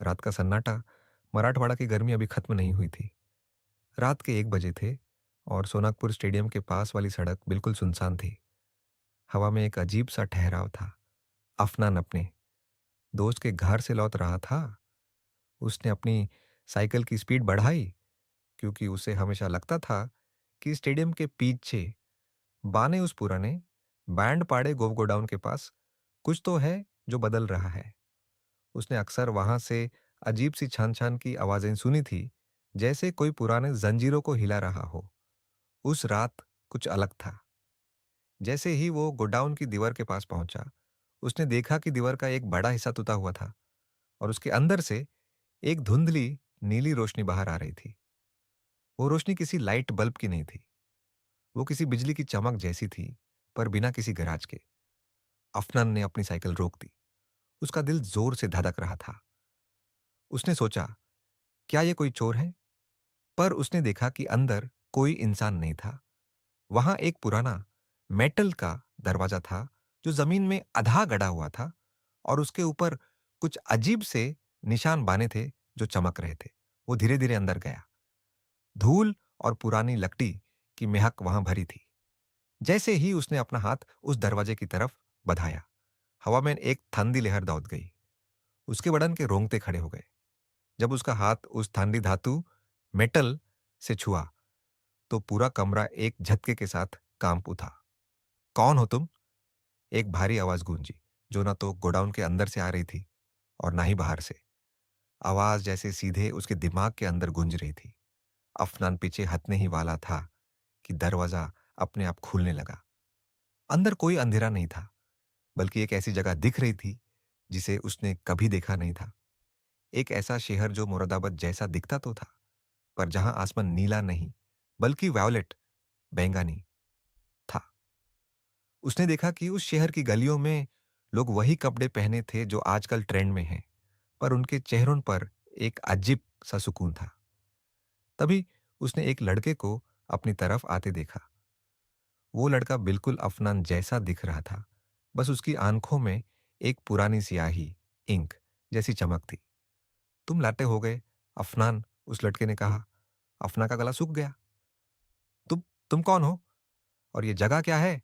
रात का सन्नाटा, मराठवाड़ा की गर्मी अभी खत्म नहीं हुई थी। रात के 1 बजे थे और सोनागपुर स्टेडियम के पास वाली सड़क बिल्कुल सुनसान थी। हवा में एक अजीब-सा ठहराव था। अफ़नान अपने दोस्त के घर से लौट रहा था। उसने अपनी साइकिल की स्पीड बढ़ाई क्योंकि उसे हमेशा लगता था कि स्टेडियम के पीछे बाने उस पुराने बैंड पाड़े गोडाउन के पास कुछ तो है जो बदल रहा है। उसने अक्सर वहां से अजीब सी छान-छान की आवाजें सुनी थी, जैसे कोई पुराने जंजीरों को हिला रहा हो। उस रात कुछ अलग था। जैसे ही वो गोडाउन की दीवार के पास पहुंचा, उसने देखा कि दीवार का एक बड़ा हिस्सा टूटा हुआ था और उसके अंदर से एक धुंधली नीली रोशनी बाहर आ रही थी। वो रोशनी किसी लाइट बल्ब की नहीं थी। वो किसी बिजली की चमक जैसी थी, पर बिना किसी गैराज के। अफनान ने अपनी साइकिल रोक दी। उसका दिल जोर से धड़क रहा था। उसने सोचा, क्या ये कोई चोर है? पर उसने देखा कि अंदर कोई इंसान नहीं था। वहां एक पुराना मेटल का दरवाजा था जो जमीन में आधा गड़ा हुआ था और उसके ऊपर कुछ अजीब से निशान बाने थे जो चमक रहे थे। वो धीरे धीरे अंदर गया। धूल और पुरानी लकड़ी की महक वहां भरी थी। जैसे ही उसने अपना हाथ उस दरवाजे की तरफ बढ़ाया, हवा में एक ठंडी लहर दौड़ गई। उसके बदन के रोंगटे खड़े हो गए। जब उसका हाथ उस ठंडी धातु मेटल से छुआ, तो पूरा कमरा एक झटके के साथ कांप उठा। कौन हो तुम? एक भारी आवाज गूंजी, जो ना तो गोडाउन के अंदर से आ रही थी और ना ही बाहर से। आवाज जैसे सीधे उसके दिमाग के अंदर गूंज रही थी। अफनान पीछे हटने ही वाला था कि दरवाजा अपने आप खुलने लगा। अंदर कोई अंधेरा नहीं था, बल्कि एक ऐसी जगह दिख रही थी जिसे उसने कभी देखा नहीं था। एक ऐसा शहर जो मुरादाबाद जैसा दिखता तो था, पर जहां आसमान नीला नहीं, बल्कि वायोलेट, बैंगनी था। उसने देखा कि उस शहर की गलियों में लोग वही कपड़े पहने थे जो आजकल ट्रेंड में हैं, पर उनके चेहरों पर एक अजीब सा सुकून था। तभी उसने एक लड़के को अपनी तरफ आते देखा। वो लड़का बिल्कुल अफनान जैसा दिख रहा था, बस उसकी आंखों में एक पुरानी स्याही, इंक जैसी चमक थी। तुम लाटे हो गए, अफनान, उस लड़के ने कहा। अफना का गला सूख गया। तुम तुम कौन हो और ये जगह क्या है?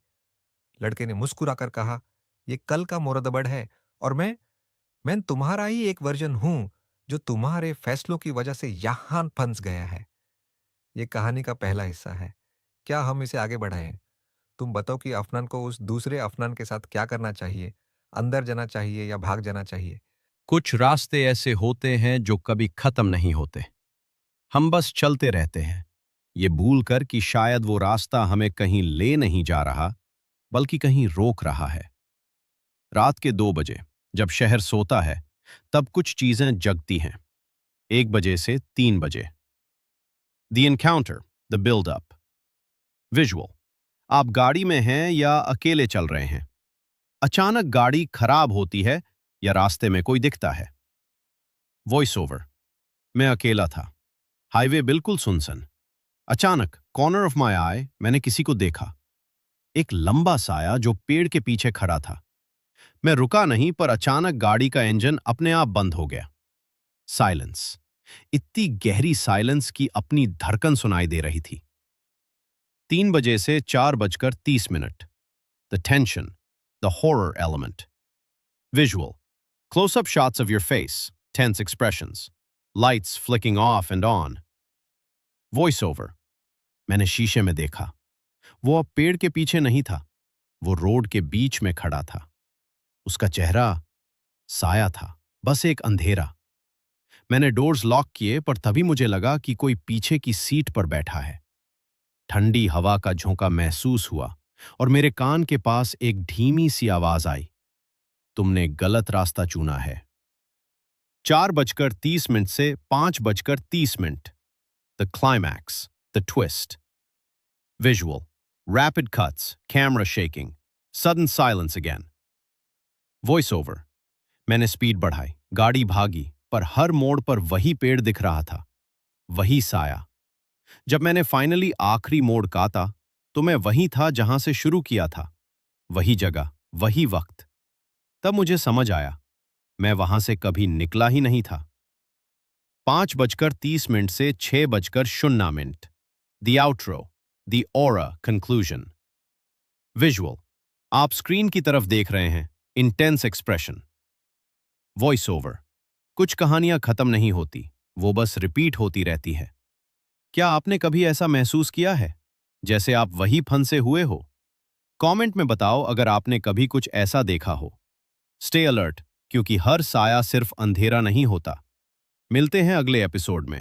लड़के ने मुस्कुराकर कहा, ये कल का मोरदबड़ है और मैं तुम्हारा ही एक वर्जन हूं जो तुम्हारे फैसलों की वजह से यहां फंस गया है। ये कहानी का पहला हिस्सा है। क्या हम इसे आगे बढ़ाएं? तुम बताओ कि अफनान को उस दूसरे अफनान के साथ क्या करना चाहिए? अंदर जाना चाहिए या भाग जाना चाहिए? कुछ रास्ते ऐसे होते हैं जो कभी खत्म नहीं होते। हम बस चलते रहते हैं, ये भूलकर कि शायद वो रास्ता हमें कहीं ले नहीं जा रहा, बल्कि कहीं रोक रहा है। रात के 2 बजे, जब शहर सोता है, तब कुछ चीजें जगती हैं। 1 बजे से 3 बजे। The encounter, the build up. Visual. आप गाड़ी में हैं या अकेले चल रहे हैं। अचानक गाड़ी खराब होती है या रास्ते में कोई दिखता है। Voice over. मैं अकेला था। हाईवे बिल्कुल सुनसान। अचानक कॉर्नर ऑफ माय आई मैंने किसी को देखा। एक लंबा साया जो पेड़ के पीछे खड़ा था। मैं रुका नहीं, पर अचानक गाड़ी का इंजन अपने आप बंद हो गया। साइलेंस। इतनी गहरी साइलेंस की अपनी धड़कन सुनाई दे रही थी। 3 बजे से 4:30। The tension, the horror element. Visual. Close up shots of your face, tense expressions, lights flickering off and on. Voice over. मैंने शीशे में देखा। वो अब पेड़ के पीछे नहीं था, वो रोड के बीच में खड़ा था। उसका चेहरा साया था, बस एक अंधेरा। मैंने डोर्स लॉक किए, पर तभी मुझे लगा कि कोई पीछे की सीट पर बैठा है। ठंडी हवा का झोंका महसूस हुआ और मेरे कान के पास एक धीमी सी आवाज आई, तुमने गलत रास्ता चुना है। 4:30 से 5:30। The climax, the twist. Visual. Rapid cuts, camera shaking, sudden silence again. Voice over. मैंने स्पीड बढ़ाई, गाड़ी भागी, पर हर मोड़ पर वही पेड़ दिख रहा था, वही साया। जब मैंने फाइनली आखिरी मोड़ काटा, तो मैं वहीं था जहां से शुरू किया था। वही जगह, वही वक्त। तब मुझे समझ आया, मैं वहां से कभी निकला ही नहीं था। 5:30 से 6:00 The outro, the aura conclusion. Visual. आप स्क्रीन की तरफ देख रहे हैं. Intense expression. Voice over. कुछ कहानियां खत्म नहीं होती, वो बस रिपीट होती रहती है. क्या आपने कभी ऐसा महसूस किया है जैसे आप वही फंसे हुए हो? कमेंट में बताओ अगर आपने कभी कुछ ऐसा देखा हो. स्टे अलर्ट, क्योंकि हर साया सिर्फ अंधेरा नहीं होता. मिलते हैं अगले एपिसोड में.